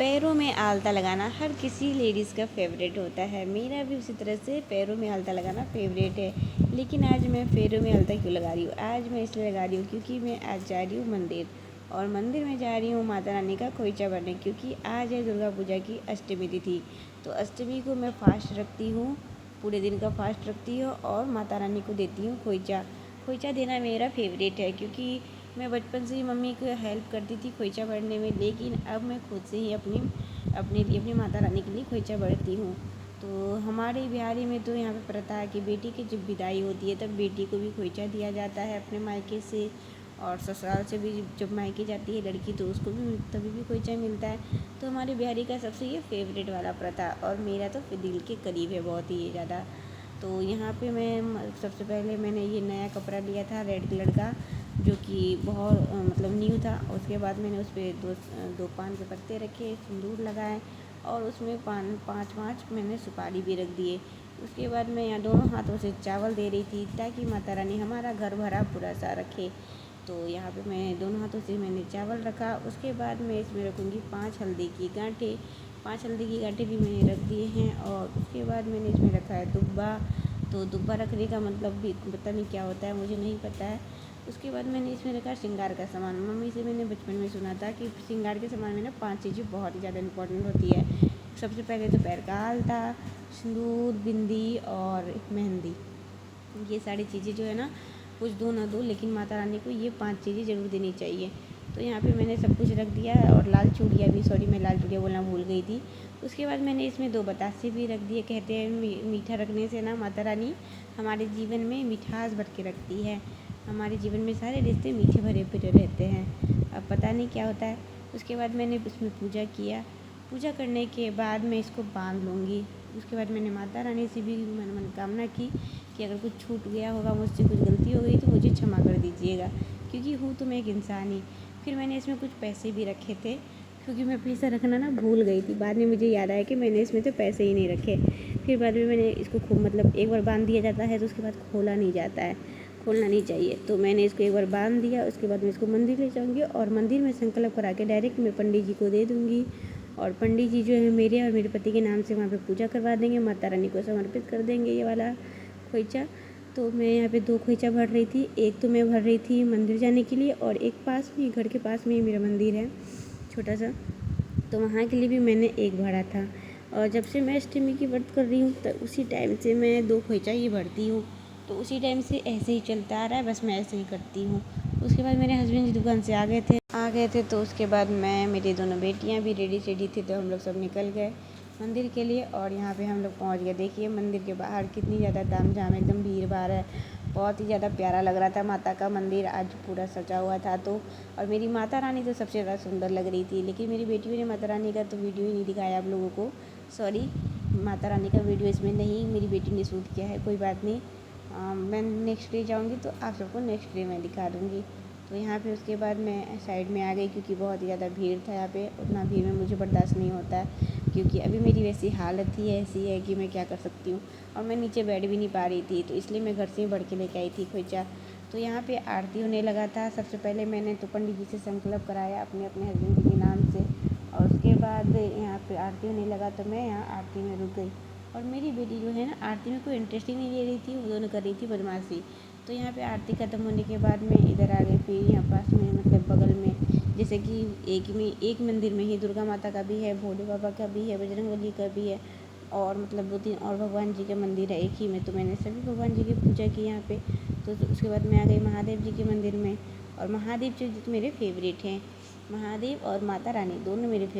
पैरों में आलता लगाना हर किसी लेडीज़ का फेवरेट होता है। मेरा भी उसी तरह से पैरों में आलता लगाना फेवरेट है। लेकिन आज मैं पैरों में आलता क्यों लगा रही हूँ? आज मैं इसलिए लगा रही हूँ क्योंकि मैं आज जा रही हूँ मंदिर, और मंदिर में जा रही हूँ माता रानी का खोइचा भरने, क्योंकि आज है दुर्गा पूजा की अष्टमी तिथि। तो अष्टमी को मैं फास्ट रखती हूँ, पूरे दिन का फास्ट रखती हूँ और माता रानी को देती हूँ खोइचा। खोइचा देना मेरा फेवरेट है, क्योंकि मैं बचपन से ही मम्मी को हेल्प करती थी खोइचा भरने में, लेकिन अब मैं खुद से ही अपने लिए अपनी माता रानी के लिए खोइचा भरती हूँ। तो हमारे बिहारी में तो यहाँ पे प्रथा है कि बेटी की जब विदाई होती है तब बेटी को भी खोइचा दिया जाता है अपने मायके से, और ससुराल से भी जब मायके जाती है लड़की तो उसको भी तभी भी खोइचा मिलता है। तो हमारे बिहारी का सबसे ये फेवरेट वाला प्रथा, और मेरा तो दिल के करीब है बहुत ही ज़्यादा। तो यहाँ पे मैं सबसे पहले मैंने ये नया कपड़ा लिया था रेड कलर का, जो कि बहुत मतलब न्यू था। उसके बाद मैंने उस पर दो पान के पत्ते रखे, सिंदूर लगाए, और उसमें पाँच मैंने सुपारी भी रख दिए। उसके बाद मैं यहाँ दोनों हाथों से चावल दे रही थी ताकि माता रानी हमारा घर भरा पूरा सा रखे। तो यहाँ पे मैं दोनों हाथों से मैंने चावल रखा। उसके बाद मैं इसमें रखूँगी 5 हल्दी की गांठें। 5 हल्दी की गांठें भी मैंने रख दिए हैं। और उसके बाद मैंने इसमें रखा है दुब्बा। तो दुब्बा रखने का मतलब भी पता नहीं क्या होता है, मुझे नहीं पता है। उसके बाद मैंने इसमें रखा श्रृंगार का सामान। मम्मी से मैंने बचपन में सुना था कि श्रृंगार के सामान में ना 5 चीज़ें बहुत ही ज़्यादा इंपॉर्टेंट होती है। सबसे पहले तो पैर का आलता, सिंदूर, बिंदी और मेहंदी। ये सारी चीज़ें जो है ना, कुछ दो ना दो, लेकिन माता रानी को ये 5 चीज़ें ज़रूर देनी चाहिए। तो यहाँ पे मैंने सब कुछ रख दिया है, और लाल चूड़ियाँ भी, सॉरी मैं लाल चूड़ियाँ बोलना भूल गई थी। उसके बाद मैंने इसमें 2 बतासे भी रख दिए। कहते हैं मीठा रखने से ना माता रानी हमारे जीवन में मिठास भर के रखती है। हमारे जीवन में सारे रिश्ते मीठे भरे भरे रहते हैं। अब पता नहीं क्या होता है। उसके बाद मैंने उसमें पूजा किया। पूजा करने के बाद मैं इसको बांध लूँगी। उसके बाद मैंने माता रानी से भी मनोकामना की कि अगर कुछ छूट गया होगा, मुझसे कुछ गलती हो गई तो मुझे क्षमा कर दीजिएगा, क्योंकि हूँ तो मैं एक इंसान ही। फिर मैंने इसमें कुछ पैसे भी रखे थे, क्योंकि मैं पैसा रखना ना भूल गई थी। बाद में मुझे याद आया कि मैंने इसमें तो पैसे ही नहीं रखे। फिर बाद में मैंने इसको खूब, मतलब एक बार बांध दिया जाता है तो उसके बाद खोला नहीं जाता है, खोलना नहीं चाहिए। तो मैंने इसको एक बार बांध दिया। उसके बाद मैं इसको मंदिर ले जाऊँगी, और मंदिर में संकल्प करा के डायरेक्ट मैं पंडित जी को दे दूँगी, और पंडित जी जो है मेरे और मेरे पति के नाम से वहाँ पे पूजा करवा देंगे, माता रानी को समर्पित कर देंगे ये वाला खोइचा। तो मैं यहाँ पे 2 खोइचा भर रही थी। एक तो मैं भर रही थी मंदिर जाने के लिए, और एक पास में, घर के पास में ही मेरा मंदिर है छोटा सा, तो वहाँ के लिए भी मैंने एक भरा था। और जब से मैं अष्टमी की व्रत कर रही हूँ तो उसी टाइम से मैं 2 खोइचा ही भरती हूँ। तो उसी टाइम से ऐसे ही चलता आ रहा है, बस मैं ऐसे ही करती हूँ। उसके बाद मेरे हस्बैंड जी दुकान से आ गए थे। तो उसके बाद मैं, मेरी दोनों बेटियाँ भी रेडी सेडी थी, तो हम लोग सब निकल गए मंदिर के लिए। और यहाँ पे हम लोग पहुँच गए। देखिए मंदिर के बाहर कितनी ज़्यादा तामझाम, एकदम भीड़ भाड़ है। बहुत ही ज़्यादा प्यारा लग रहा था। माता का मंदिर आज पूरा सजा हुआ था। तो और मेरी माता रानी तो सबसे ज़्यादा सुंदर लग रही थी, लेकिन मेरी बेटियों ने माता रानी का तो वीडियो ही नहीं दिखाया आप लोगों को। सॉरी, माता रानी का वीडियो इसमें नहीं मेरी बेटी ने शूट किया है, कोई बात नहीं। मैं नेक्स्ट डे जाऊँगी तो आप सबको नेक्स्ट डे मैं दिखा दूँगी। तो यहाँ पे उसके बाद मैं साइड में आ गई, क्योंकि बहुत ही ज़्यादा भीड़ था यहाँ पे। उतना भीड़ में मुझे बर्दाश्त नहीं होता है, क्योंकि अभी मेरी वैसी हालत ही ऐसी है कि मैं क्या कर सकती हूँ। और मैं नीचे बैठ भी नहीं पा रही थी, तो इसलिए मैं घर से ही बढ़ के लेके आई थी खोइचा। तो यहाँ पे आरती होने लगा था। सबसे पहले मैंने तो पंडित जी से संकल्प कराया अपने हस्बैंड जी के नाम से, और उसके बाद यहाँ पे आरती होने लगा तो मैं यहाँ आरती में रुक गई। और मेरी बेटी जो है ना, आरती में कोई इंटरेस्ट ही नहीं ले रही थी, वो दोनों कर रही थी बदमाशी। तो यहाँ पे आरती ख़त्म होने के बाद मैं इधर आ गई। फिर यहाँ पास में, मतलब बगल में, जैसे कि एक मंदिर में ही दुर्गा माता का भी है, भोले बाबा का भी है, बजरंगबली का भी है, और मतलब 2-3 और भगवान जी का मंदिर है एक ही में। तो मैंने सभी भगवान जी की पूजा की यहाँ पे। तो उसके बाद मैं आ गई महादेव जी के मंदिर में। और महादेव जी तो मेरे फेवरेट हैं। महादेव और माता रानी दोनों मेरे फेवरेट